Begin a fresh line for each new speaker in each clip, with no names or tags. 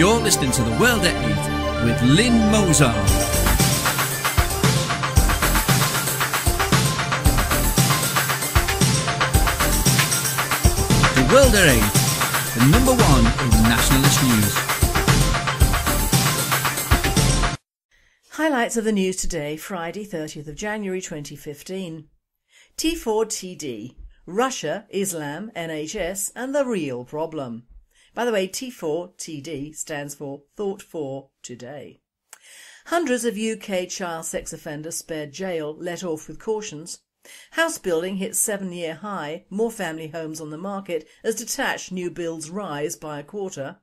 You're listening to The World at 8 with Lynn Mozart. The World at 8, the number one in nationalist news.
Highlights of the news today, Friday 30th of January 2015. T4TD, Russia, Islam, NHS and the real problem. By the way, T4TD stands for Thought For Today. Hundreds of UK child sex offenders spared jail, let off with cautions. Housebuilding hits 7-year high, more family homes on the market as detached new builds rise by a quarter.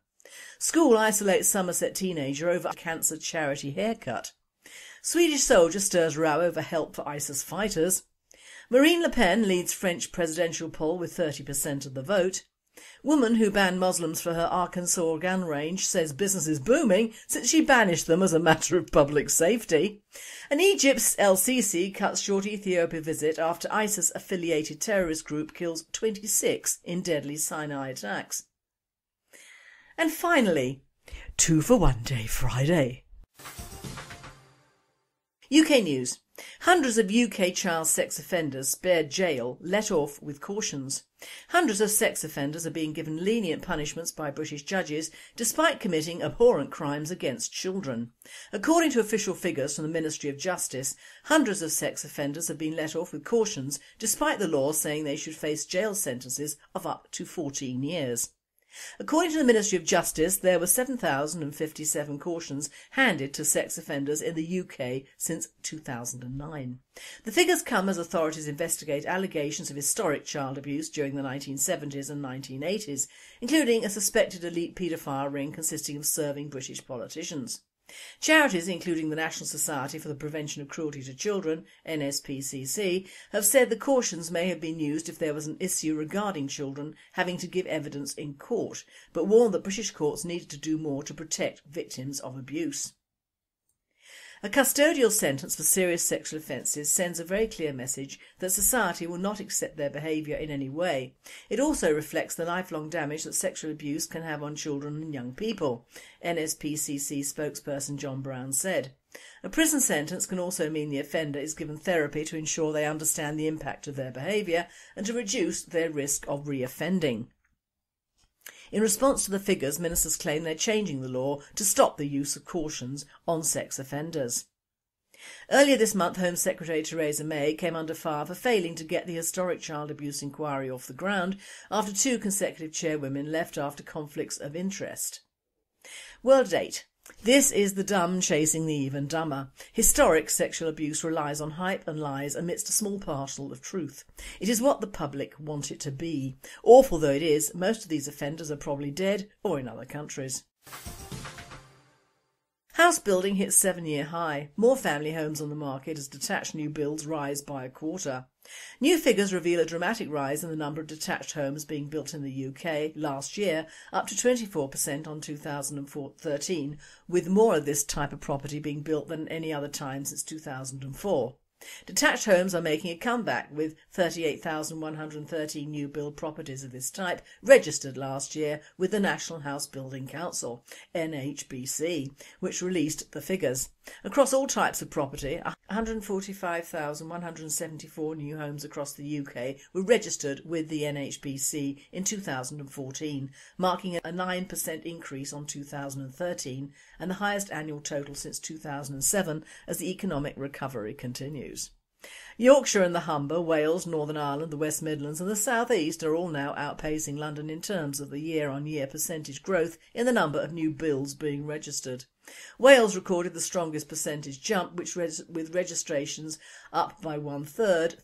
School isolates Somerset teenager over cancer charity haircut. Swedish soldier stirs row over help for ISIS fighters. Marine Le Pen leads French presidential poll with 30% of the vote. Woman who banned Muslims for her Arkansas gun range says business is booming since she banished them as a matter of public safety. And Egypt's El-Sisi cuts short Ethiopia visit after ISIS-affiliated terrorist group kills 26 in deadly Sinai attacks. And finally, 2 for 1 Day Friday. UK news. Hundreds of UK child sex offenders spared jail, let off with cautions. Hundreds of sex offenders are being given lenient punishments by British judges despite committing abhorrent crimes against children. According to official figures from the Ministry of Justice, hundreds of sex offenders have been let off with cautions despite the law saying they should face jail sentences of up to 14 years. According to the Ministry of Justice, there were 7,057 cautions handed to sex offenders in the UK since 2009. The figures come as authorities investigate allegations of historic child abuse during the 1970s and 1980s, including a suspected elite paedophile ring consisting of serving British politicians. Charities, including the National Society for the Prevention of Cruelty to Children, NSPCC, have said the cautions may have been used if there was an issue regarding children having to give evidence in court, but warned that British courts needed to do more to protect victims of abuse. A custodial sentence for serious sexual offences sends a very clear message that society will not accept their behaviour in any way. It also reflects the lifelong damage that sexual abuse can have on children and young people, NSPCC spokesperson John Brown said. A prison sentence can also mean the offender is given therapy to ensure they understand the impact of their behaviour and to reduce their risk of re-offending. In response to the figures, ministers claim they're changing the law to stop the use of cautions on sex offenders. Earlier this month, Home Secretary Theresa May came under fire for failing to get the historic child abuse inquiry off the ground after 2 consecutive chairwomen left after conflicts of interest. World at 8. This is the dumb chasing the even dumber. Historic sexual abuse relies on hype and lies amidst a small parcel of truth. It is what the public want it to be. Awful though it is, most of these offenders are probably dead or in other countries. Housebuilding hits 7-year high. More family homes on the market as detached new builds rise by a quarter. New figures reveal a dramatic rise in the number of detached homes being built in the UK last year, up to 24% on 2013, with more of this type of property being built than any other time since 2004. Detached homes are making a comeback with 38,113 new build properties of this type registered last year with the National Housebuilding Council, NHBC, which released the figures. Across all types of property, 145,174 new homes across the UK were registered with the NHBC in 2014, marking a 9% increase on 2013 and the highest annual total since 2007 as the economic recovery continues. Yorkshire and the Humber, Wales, Northern Ireland, the West Midlands and the South East are all now outpacing London in terms of the year-on-year percentage growth in the number of new builds being registered. Wales recorded the strongest percentage jump, with registrations up by 1/3,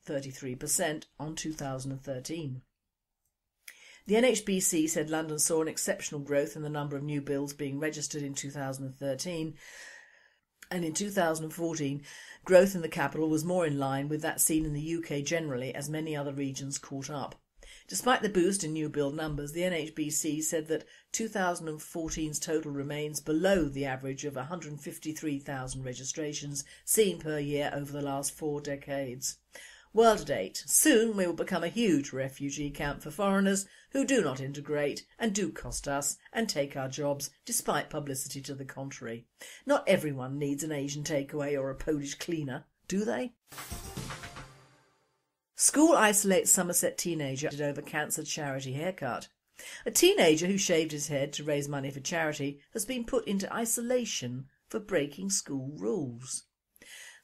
33% on 2013. The NHBC said London saw an exceptional growth in the number of new builds being registered in 2013, and in 2014 growth in the capital was more in line with that seen in the UK generally as many other regions caught up. Despite the boost in new build numbers, the NHBC said that 2014's total remains below the average of 153,000 registrations seen per year over the last 4 decades. World at 8. Soon we will become a huge refugee camp for foreigners who do not integrate and do cost us and take our jobs despite publicity to the contrary. Not everyone needs an Asian takeaway or a Polish cleaner, do they? School isolates Somerset teenager over cancer charity haircut. A teenager who shaved his head to raise money for charity has been put into isolation for breaking school rules.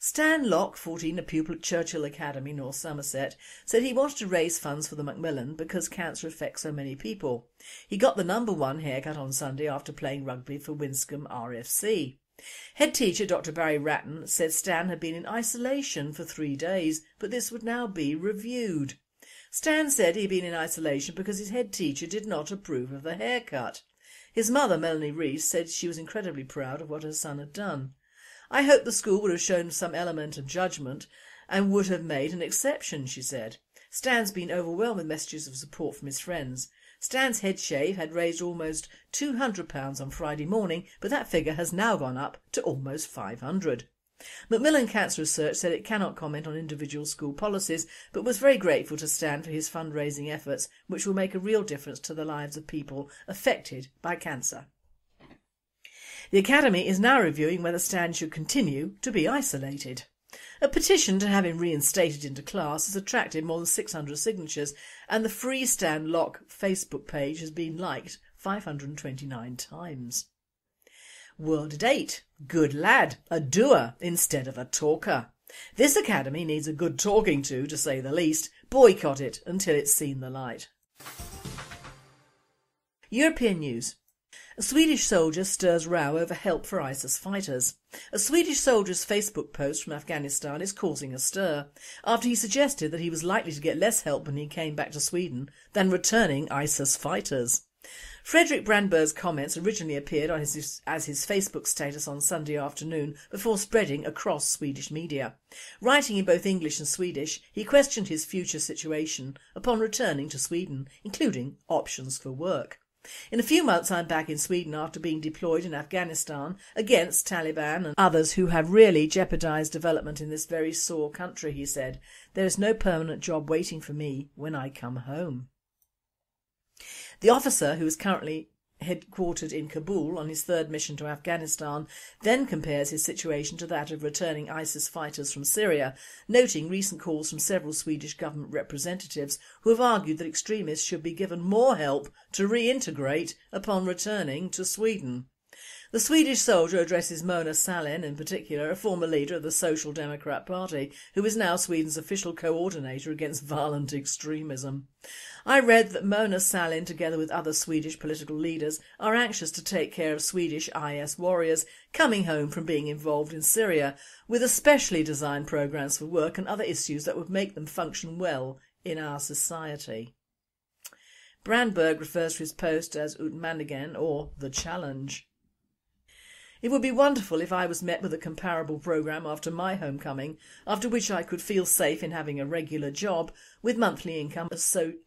Stan Locke, 14, a pupil at Churchill Academy, North Somerset, said he wanted to raise funds for the Macmillan because cancer affects so many people. He got the #1 haircut on Sunday after playing rugby for Winscombe RFC. Head teacher Dr Barry Ratton said Stan had been in isolation for 3 days, but this would now be reviewed. Stan said he'd been in isolation because his head teacher did not approve of the haircut. His mother, Melanie Rees, said she was incredibly proud of what her son had done. "I hope the school would have shown some element of judgment and would have made an exception," she said. Stan's been overwhelmed with messages of support from his friends. Stan's head shave had raised almost £200 on Friday morning, but that figure has now gone up to almost 500. Macmillan Cancer Research said it cannot comment on individual school policies, but was very grateful to Stan for his fundraising efforts, which will make a real difference to the lives of people affected by cancer. The Academy is now reviewing whether Stan should continue to be isolated. A petition to have him reinstated into class has attracted more than 600 signatures, and the Free Stan Locke Facebook page has been liked 529 times. World at 8. Good lad, a doer instead of a talker. This academy needs a good talking to say the least. Boycott it until it's seen the light. European news. A Swedish soldier stirs row over help for ISIS fighters. A Swedish soldier's Facebook post from Afghanistan is causing a stir, after he suggested that he was likely to get less help when he came back to Sweden than returning ISIS fighters. Fredrik Brandberg's comments originally appeared on as his Facebook status on Sunday afternoon before spreading across Swedish media. Writing in both English and Swedish, he questioned his future situation upon returning to Sweden, including options for work. "In a few months I'm back in Sweden after being deployed in Afghanistan against Taliban and others who have really jeopardised development in this very sore country," he said. "There is no permanent job waiting for me when I come home." The officer, who is currently headquartered in Kabul on his 3rd mission to Afghanistan, then compares his situation to that of returning ISIS fighters from Syria, noting recent calls from several Swedish government representatives who have argued that extremists should be given more help to reintegrate upon returning to Sweden. The Swedish soldier addresses Mona Sahlin, in particular, a former leader of the Social Democrat Party, who is now Sweden's official coordinator against violent extremism. "I read that Mona Sahlin, together with other Swedish political leaders, are anxious to take care of Swedish IS warriors coming home from being involved in Syria, with especially designed programmes for work and other issues that would make them function well in our society." Brandberg refers to his post as Utmaningen, or the challenge. "It would be wonderful if I was met with a comparable programme after my homecoming, after which I could feel safe in having a regular job with monthly income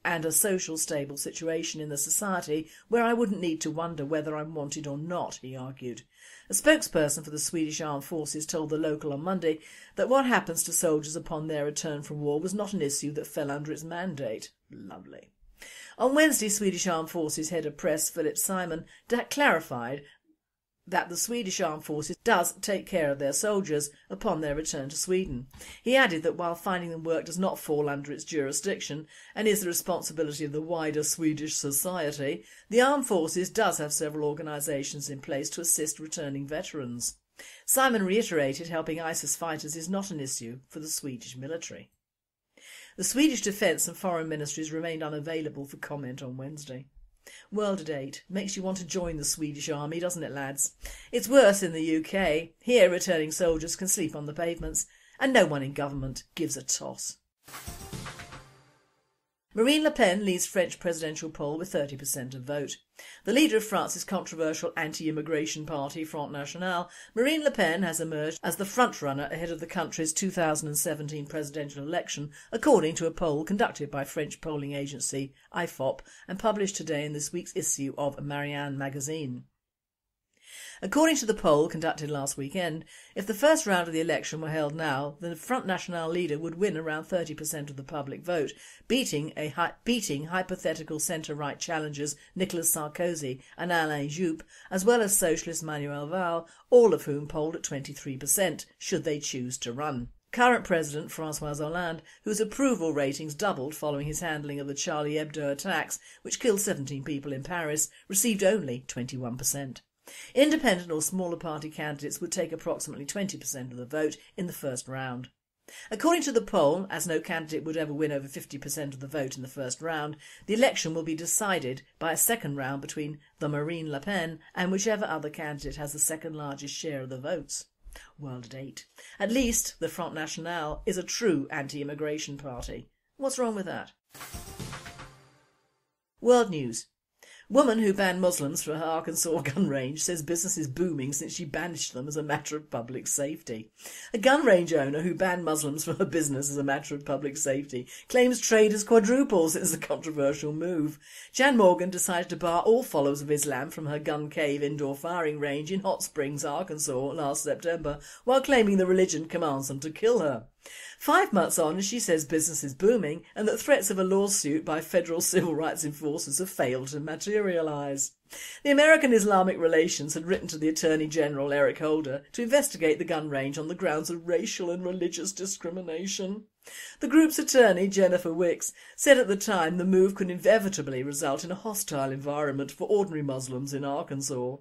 and a social stable situation in the society where I wouldn't need to wonder whether I'm wanted or not," he argued. A spokesperson for the Swedish Armed Forces told the Local on Monday that what happens to soldiers upon their return from war was not an issue that fell under its mandate. Lovely. On Wednesday, Swedish Armed Forces head of press Philip Simon clarified that the Swedish Armed Forces does take care of their soldiers upon their return to Sweden. He added that while finding them work does not fall under its jurisdiction and is the responsibility of the wider Swedish society, the Armed Forces does have several organisations in place to assist returning veterans. Simon reiterated helping ISIS fighters is not an issue for the Swedish military. The Swedish Defence and Foreign Ministries remained unavailable for comment on Wednesday. World at 8. Makes you want to join the Swedish Army, doesn't it, lads? It's worse in the UK. Here, returning soldiers can sleep on the pavements and no one in government gives a toss. Marine Le Pen leads French presidential poll with 30% of vote. The leader of France's controversial anti-immigration party, Front National, Marine Le Pen has emerged as the frontrunner ahead of the country's 2017 presidential election, according to a poll conducted by French polling agency IFOP and published today in this week's issue of Marianne magazine. According to the poll conducted last weekend, if the first round of the election were held now, the Front National leader would win around 30% of the public vote, beating hypothetical centre-right challengers Nicolas Sarkozy and Alain Juppé, as well as socialist Manuel Valls, all of whom polled at 23%, should they choose to run. Current President François Hollande, whose approval ratings doubled following his handling of the Charlie Hebdo attacks, which killed 17 people in Paris, received only 21%. Independent or smaller party candidates would take approximately 20% of the vote in the first round. According to the poll, as no candidate would ever win over 50% of the vote in the first round, the election will be decided by a second round between the Marine Le Pen and whichever other candidate has the second largest share of the votes. World at 8. At least the Front National is a true anti-immigration party. What's wrong with that? World news. Woman who banned Muslims from her Arkansas gun range says business is booming since she banished them as a matter of public safety. A gun range owner who banned Muslims from her business as a matter of public safety claims trade has quadrupled since the controversial move. Jan Morgan decided to bar all followers of Islam from her gun cave indoor firing range in Hot Springs, Arkansas last September, while claiming the religion commands them to kill her. 5 months on, she says business is booming and that threats of a lawsuit by federal civil rights enforcers have failed to materialise. The American Islamic Relations had written to the Attorney General Eric Holder to investigate the gun range on the grounds of racial and religious discrimination. The group's attorney, Jennifer Wicks, said at the time the move could inevitably result in a hostile environment for ordinary Muslims in Arkansas.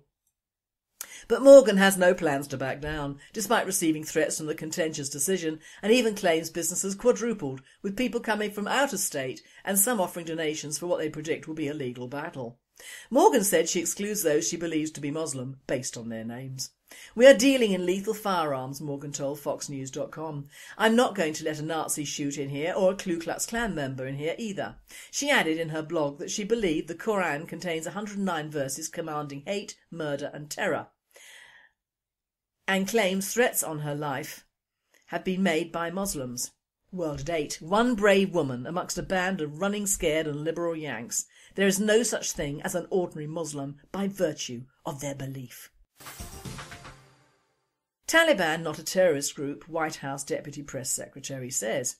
But Morgan has no plans to back down, despite receiving threats from the contentious decision, and even claims business has quadrupled, with people coming from out of state and some offering donations for what they predict will be a legal battle. Morgan said she excludes those she believes to be Muslim based on their names. "We are dealing in lethal firearms," Morgan told FoxNews.com. "I'm not going to let a Nazi shoot in here or a Ku Klux Klan member in here either." She added in her blog that she believed the Quran contains 109 verses commanding hate, murder and terror, and claims threats on her life have been made by Muslims. World at 8. One brave woman amongst a band of running scared and liberal Yanks. There is no such thing as an ordinary Muslim by virtue of their belief. Taliban not a terrorist group, White House Deputy Press Secretary says.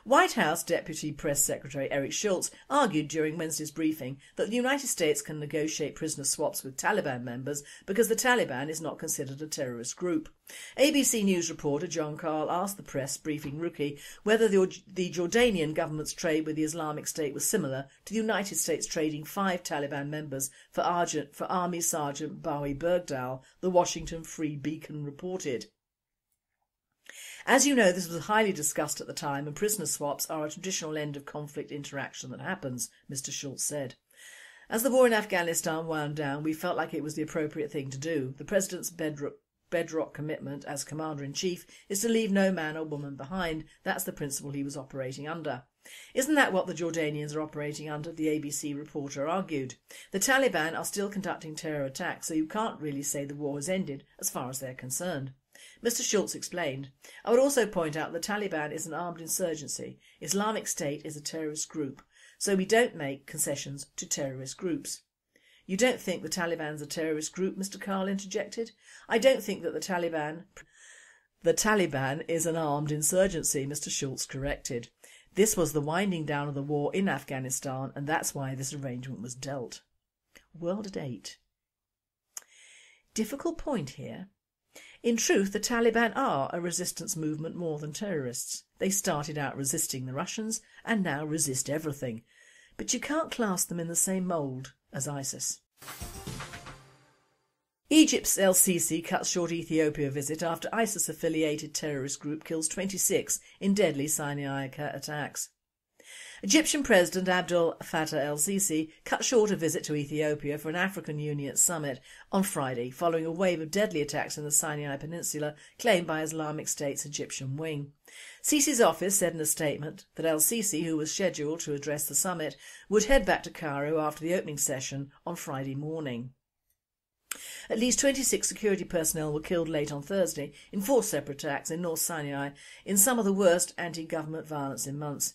White House Deputy Press Secretary Eric Schultz argued during Wednesday's briefing that the United States can negotiate prisoner swaps with Taliban members because the Taliban is not considered a terrorist group. ABC News reporter John Carl asked the press briefing rookie whether the Jordanian government's trade with the Islamic State was similar to the United States trading 5 Taliban members for Army Sergeant Bowie Bergdahl, the Washington Free Beacon reported. "As you know, this was highly discussed at the time, and prisoner swaps are a traditional end of conflict interaction that happens," Mr Schultz said. "As the war in Afghanistan wound down, we felt like it was the appropriate thing to do. The President's bedrock commitment as Commander-in-Chief is to leave no man or woman behind. That's the principle he was operating under." "Isn't that what the Jordanians are operating under?" the ABC reporter argued. "The Taliban are still conducting terror attacks, so you can't really say the war has ended as far as they're concerned." Mr Schultz explained, "I would also point out the Taliban is an armed insurgency. Islamic State is a terrorist group, so we don't make concessions to terrorist groups." "You don't think the Taliban's a terrorist group?" Mr Carl interjected. "I don't think that the Taliban is an armed insurgency," Mr Schultz corrected. "This was the winding down of the war in Afghanistan, and that's why this arrangement was dealt." World at 8. Difficult point here. In truth, the Taliban are a resistance movement more than terrorists. They started out resisting the Russians and now resist everything. But you can't class them in the same mould as ISIS. Egypt's El-Sisi cuts short Ethiopia visit after ISIS-affiliated terrorist group kills 26 in deadly Sinai attacks. Egyptian President Abdel Fattah el-Sisi cut short a visit to Ethiopia for an African Union summit on Friday following a wave of deadly attacks in the Sinai Peninsula claimed by Islamic State's Egyptian wing. Sisi's office said in a statement that el-Sisi, who was scheduled to address the summit, would head back to Cairo after the opening session on Friday morning. At least 26 security personnel were killed late on Thursday in 4 separate attacks in North Sinai in some of the worst anti-government violence in months.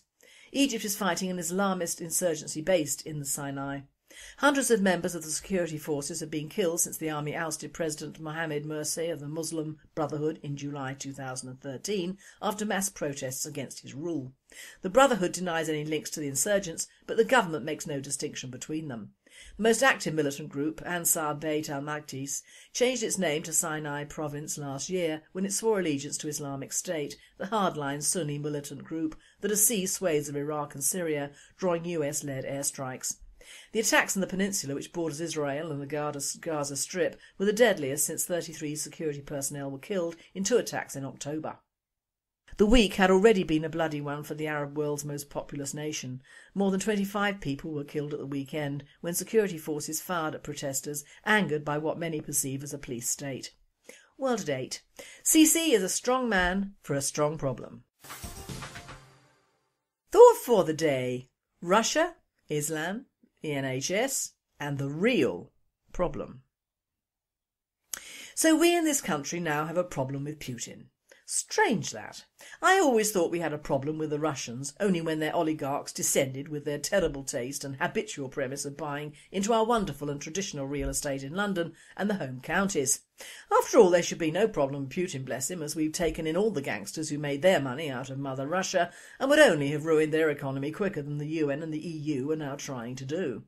Egypt is fighting an Islamist insurgency based in the Sinai. Hundreds of members of the security forces have been killed since the army ousted President Mohammed Mursi of the Muslim Brotherhood in July 2013 after mass protests against his rule. The Brotherhood denies any links to the insurgents, but the government makes no distinction between them. The most active militant group, Ansar Bayt al-Maqdis, changed its name to Sinai Province last year when it swore allegiance to Islamic State, the hardline Sunni militant group that has seized swathes of Iraq and Syria, drawing US-led airstrikes. The attacks on the peninsula, which borders Israel and the Gaza Strip, were the deadliest since 33 security personnel were killed in 2 attacks in October. The week had already been a bloody one for the Arab world's most populous nation. More than 25 people were killed at the weekend when security forces fired at protesters, angered by what many perceive as a police state. World at 8. Sisi is a strong man for a strong problem. Thought for the day: Russia, Islam, the NHS and the real problem. So we in this country now have a problem with Putin. Strange that. I always thought we had a problem with the Russians only when their oligarchs descended with their terrible taste and habitual premise of buying into our wonderful and traditional real estate in London and the home counties. After all, there should be no problem with Putin, bless him, as we've taken in all the gangsters who made their money out of Mother Russia and would only have ruined their economy quicker than the UN and the EU are now trying to do.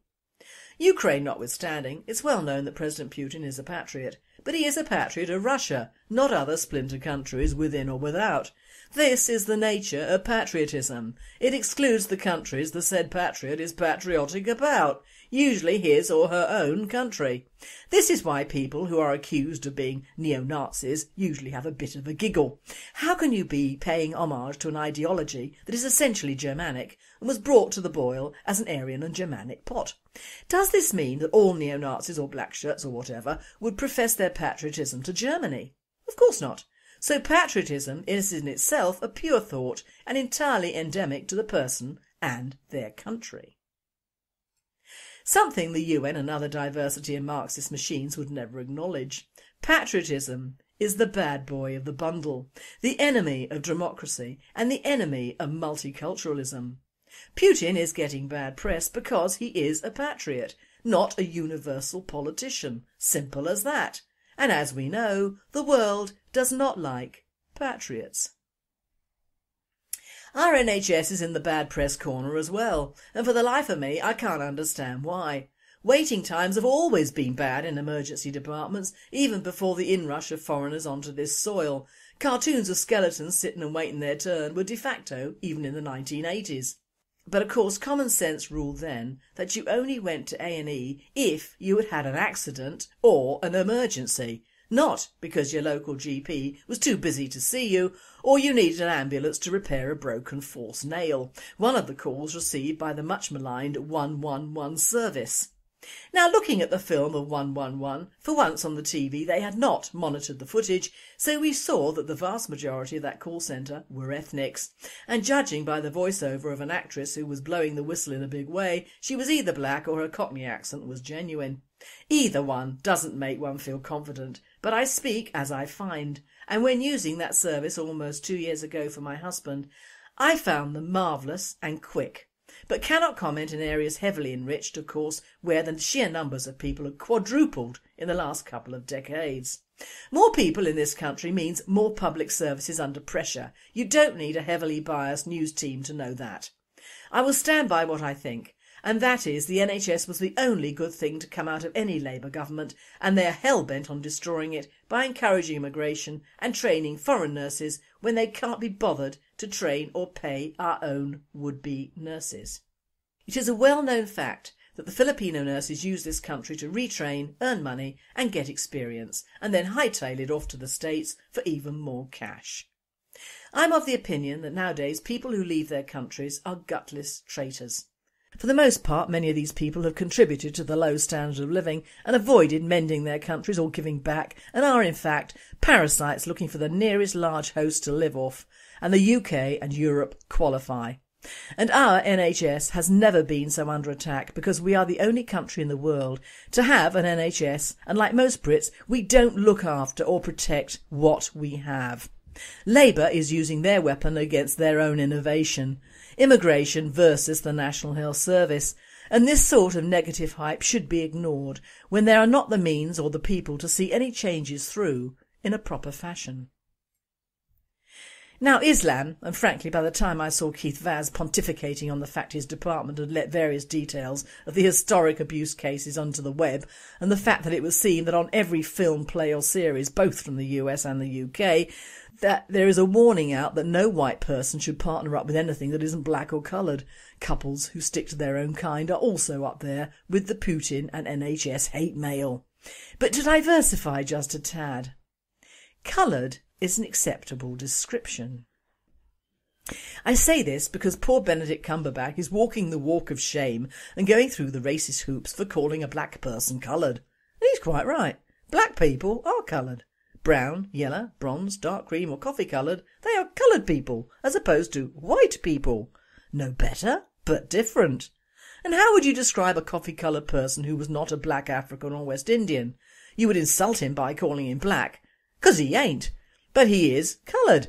Ukraine notwithstanding, it's well known that President Putin is a patriot, but he is a patriot of Russia, not other splinter countries within or without. This is the nature of patriotism. It excludes the countries the said patriot is patriotic about, usually his or her own country. This is why people who are accused of being neo-Nazis usually have a bit of a giggle. How can you be paying homage to an ideology that is essentially Germanic and was brought to the boil as an Aryan and Germanic pot? Does this mean that all neo-Nazis or black shirts or whatever would profess their patriotism to Germany? Of course not. So patriotism is in itself a pure thought and entirely endemic to the person and their country. Something the UN and other diversity and Marxist machines would never acknowledge. Patriotism is the bad boy of the bundle, the enemy of democracy and the enemy of multiculturalism. Putin is getting bad press because he is a patriot, not a universal politician. Simple as that. And as we know, the world does not like patriots. Our NHS is in the bad press corner as well, and for the life of me I can't understand why. Waiting times have always been bad in emergency departments, even before the inrush of foreigners onto this soil. Cartoons of skeletons sitting and waiting their turn were de facto even in the 1980s. But of course common sense ruled then that you only went to A&E if you had had an accident or an emergency, not because your local GP was too busy to see you or you needed an ambulance to repair a broken false nail, one of the calls received by the much maligned 111 service. Now, looking at the film of 111, for once on the TV they had not monitored the footage, so we saw that the vast majority of that call centre were ethnics, and judging by the voiceover of an actress who was blowing the whistle in a big way, she was either black or her Cockney accent was genuine. Either one doesn't make one feel confident, but I speak as I find, and when using that service almost 2 years ago for my husband, I found them marvellous and quick. But cannot comment in areas heavily enriched, of course, where the sheer numbers of people have quadrupled in the last couple of decades. More people in this country means more public services under pressure. You don't need a heavily biased news team to know that. I will stand by what I think, and that is the NHS was the only good thing to come out of any Labour government, and they are hell-bent on destroying it by encouraging immigration and training foreign nurses when they can't be bothered to train or pay our own would-be nurses. It is a well-known fact that the Filipino nurses use this country to retrain, earn money and get experience, and then hightail it off to the States for even more cash. I'm of the opinion that nowadays people who leave their countries are gutless traitors. For the most part, many of these people have contributed to the low standard of living and avoided mending their countries or giving back, and are in fact parasites looking for the nearest large host to live off, and the UK and Europe qualify. And our NHS has never been so under attack because we are the only country in the world to have an NHS, and like most Brits, we don't look after or protect what we have. Labour is using their weapon against their own innovation. immigration versus the National Health Service, and this sort of negative hype should be ignored when there are not the means or the people to see any changes through in a proper fashion. Now Islam, and frankly by the time I saw Keith Vaz pontificating on the fact his department had let various details of the historic abuse cases onto the web, and the fact that it was seen that on every film, play or series, both from the US and the UK, that there is a warning out that no white person should partner up with anything that isn't black or coloured. Couples who stick to their own kind are also up there with the Putin and NHS hate mail. But to diversify just a tad, coloured is an acceptable description. I say this because poor Benedict Cumberbatch is walking the walk of shame and going through the racist hoops for calling a black person coloured. And he's quite right. Black people are coloured. Brown, yellow, bronze, dark cream or coffee coloured, they are coloured people as opposed to white people. No better, but different. And how would you describe a coffee coloured person who was not a black African or West Indian? You would insult him by calling him black, 'cause he ain't. But he is coloured.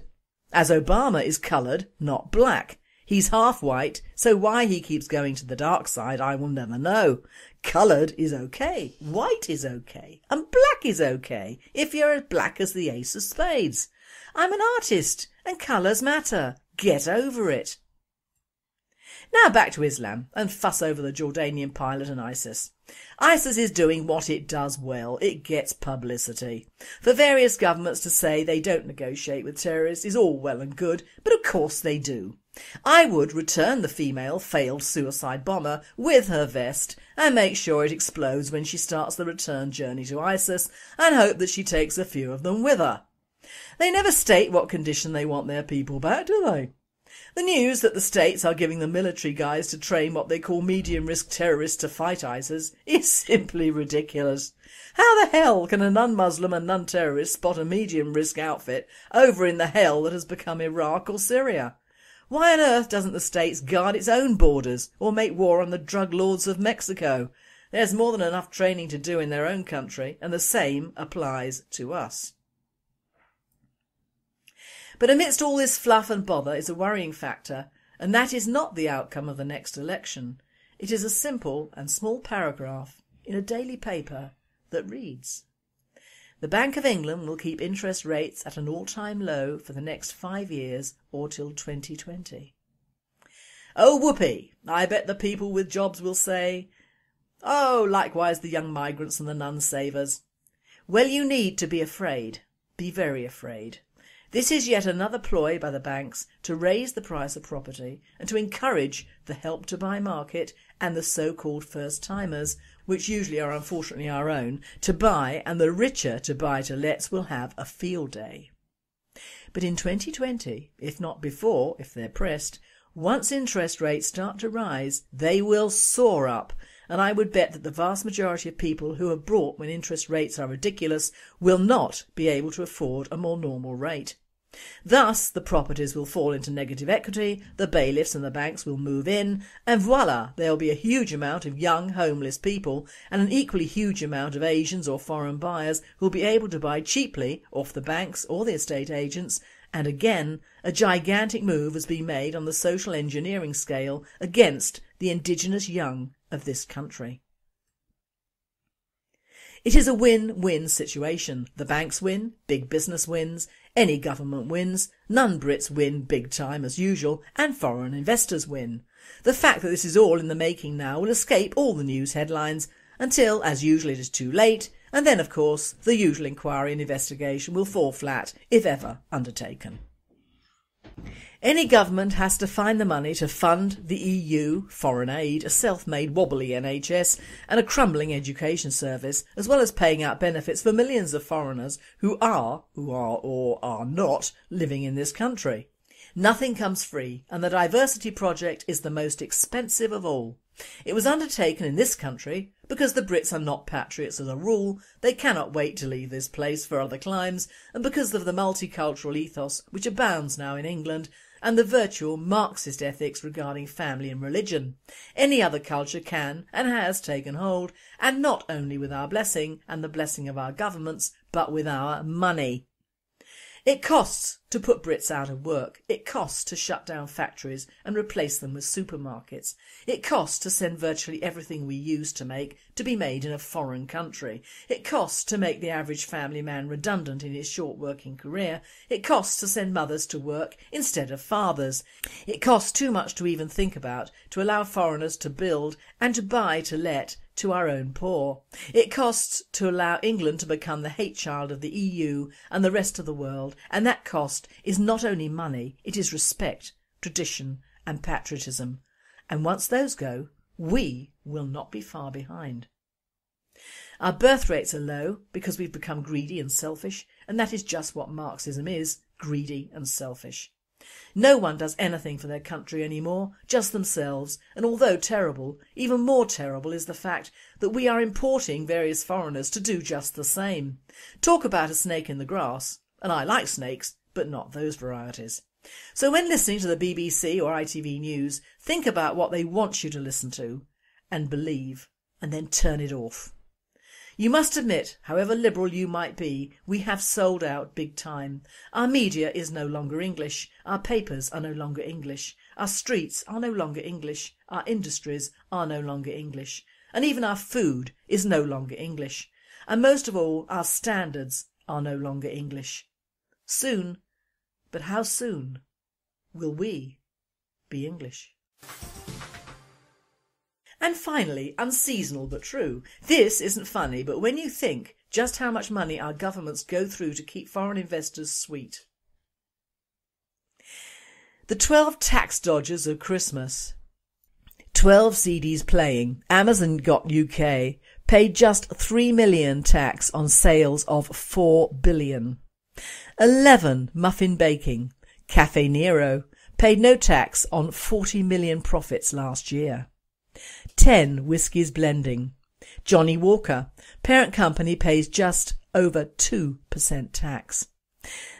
As Obama is coloured, not black. He's half white, so why he keeps going to the dark side I will never know. Coloured is okay, white is okay, and black is okay if you're as black as the ace of spades. I'm an artist and colours matter. Get over it. Now back to Islam and fuss over the Jordanian pilot and ISIS. ISIS is doing what it does well. It gets publicity. For various governments to say they don't negotiate with terrorists is all well and good, but of course they do. I would return the female failed suicide bomber with her vest and make sure it explodes when she starts the return journey to ISIS and hope that she takes a few of them with her. They never state what condition they want their people back, do they? The news that the states are giving the military guys to train what they call medium-risk terrorists to fight ISIS is simply ridiculous. How the hell can a non-Muslim and non-terrorist spot a medium-risk outfit over in the hell that has become Iraq or Syria? Why on earth doesn't the states guard its own borders or make war on the drug lords of Mexico? There's more than enough training to do in their own country, and the same applies to us. But amidst all this fluff and bother is a worrying factor, and that is not the outcome of the next election. It is a simple and small paragraph in a daily paper that reads: "The Bank of England will keep interest rates at an all-time low for the next 5 years or till 2020. Oh whoopee, I bet the people with jobs will say, oh, likewise the young migrants and the nun-savers. Well, you need to be afraid, be very afraid. This is yet another ploy by the banks to raise the price of property and to encourage the help to buy market and the so-called first-timers, which usually are unfortunately our own, to buy, and the richer to buy to lets will have a field day. But in 2020, if not before, if they're pressed, once interest rates start to rise, they will soar up, and I would bet that the vast majority of people who are bought when interest rates are ridiculous will not be able to afford a more normal rate. Thus the properties will fall into negative equity, the bailiffs and the banks will move in, and voila, there will be a huge amount of young homeless people and an equally huge amount of Asians or foreign buyers who will be able to buy cheaply off the banks or the estate agents, and again a gigantic move has been made on the social engineering scale against the indigenous young of this country. It is a win-win situation. The banks win, big business wins, any government wins, non-Brits win big time as usual, and foreign investors win. The fact that this is all in the making now will escape all the news headlines until, as usual, it is too late, and then of course the usual inquiry and investigation will fall flat if ever undertaken. Any government has to find the money to fund the EU, foreign aid, a self-made wobbly NHS and a crumbling education service, as well as paying out benefits for millions of foreigners who are or are not living in this country. Nothing comes free, and the diversity project is the most expensive of all. It was undertaken in this country because the Brits are not patriots as a rule, they cannot wait to leave this place for other climes, and because of the multicultural ethos which abounds now in England and the virtual Marxist ethics regarding family and religion. Any other culture can and has taken hold, and not only with our blessing and the blessing of our governments, but with our money. It costs to put Brits out of work. It costs to shut down factories and replace them with supermarkets. It costs to send virtually everything we use to make to be made in a foreign country. It costs to make the average family man redundant in his short working career. It costs to send mothers to work instead of fathers. It costs too much to even think about to allow foreigners to build and to buy to let to our own poor. It costs to allow England to become the hate child of the EU and the rest of the world, and that cost is not only money, it is respect, tradition and patriotism. And once those go, we will not be far behind. Our birth rates are low because we've become greedy and selfish, and that is just what Marxism is, greedy and selfish. No one does anything for their country anymore, just themselves, and although terrible, even more terrible is the fact that we are importing various foreigners to do just the same. Talk about a snake in the grass, and I like snakes, but not those varieties. So when listening to the BBC or ITV News, think about what they want you to listen to and believe, and then turn it off. You must admit, however liberal you might be, we have sold out big time. Our media is no longer English, our papers are no longer English, our streets are no longer English, our industries are no longer English, and even our food is no longer English. And most of all, our standards are no longer English. Soon, but how soon, will we be English? And finally, unseasonal but true. This isn't funny, but when you think just how much money our governments go through to keep foreign investors sweet. The 12 tax dodgers of Christmas. 12 CDs playing. Amazon got UK. Paid just 3 million tax on sales of 4 billion. 11 muffin baking. Cafe Nero. Paid no tax on 40 million profits last year. 10 whiskies blending. Johnny Walker, parent company pays just over 2% tax.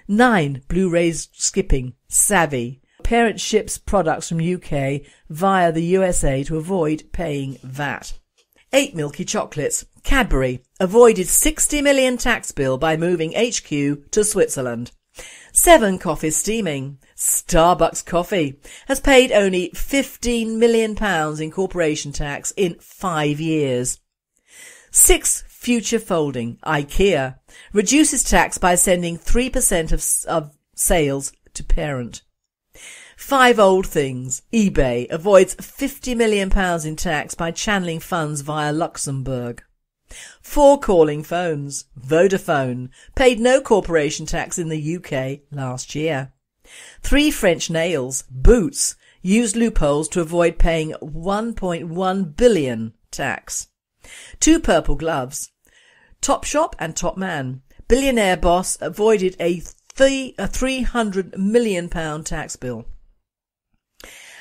9 Blu-rays skipping. Savvy, parent ships products from UK via the USA to avoid paying VAT. 8 milky chocolates. Cadbury avoided 60 million tax bill by moving HQ to Switzerland. 7 coffees steaming. Starbucks Coffee has paid only £15 million in corporation tax in 5 years. 6 Future Folding. IKEA reduces tax by sending 3% of sales to parent. 5 Old Things. eBay avoids £50 million in tax by channeling funds via Luxembourg. 4 Calling Phones. Vodafone paid no corporation tax in the UK last year. 3 French Nails. Boots used loopholes to avoid paying 1.1 billion tax. 2 Purple Gloves. Topshop and Topman. Billionaire boss avoided a £300 million tax bill.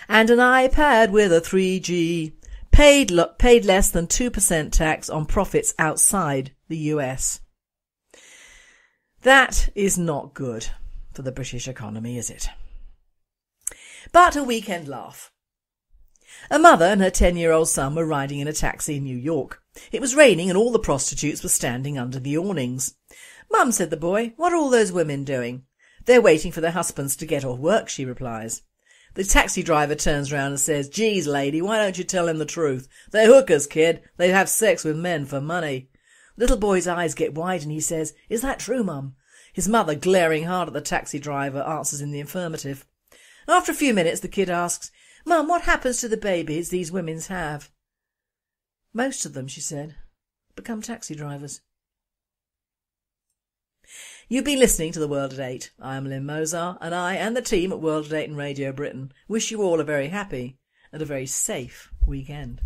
And an iPad with a 3G paid less than 2% tax on profits outside the US. That is not good for the British economy, is it? But a weekend laugh. A mother and her 10-year-old son were riding in a taxi in New York. It was raining and all the prostitutes were standing under the awnings. "Mum," said the boy, "what are all those women doing?" "They're waiting for their husbands to get off work," she replies. The taxi driver turns round and says, "Geez, lady, why don't you tell him the truth? They're hookers, kid. They have sex with men for money." The little boy's eyes get wide and he says, "Is that true, Mum?" His mother, glaring hard at the taxi driver, answers in the affirmative. After a few minutes, the kid asks, "Mum, what happens to the babies these women have?" "Most of them," she said, "become taxi drivers." You've been listening to The World at 8. I am Lynn Mozart, and I and the team at World at 8 and Radio Britain wish you all a very happy and a very safe weekend.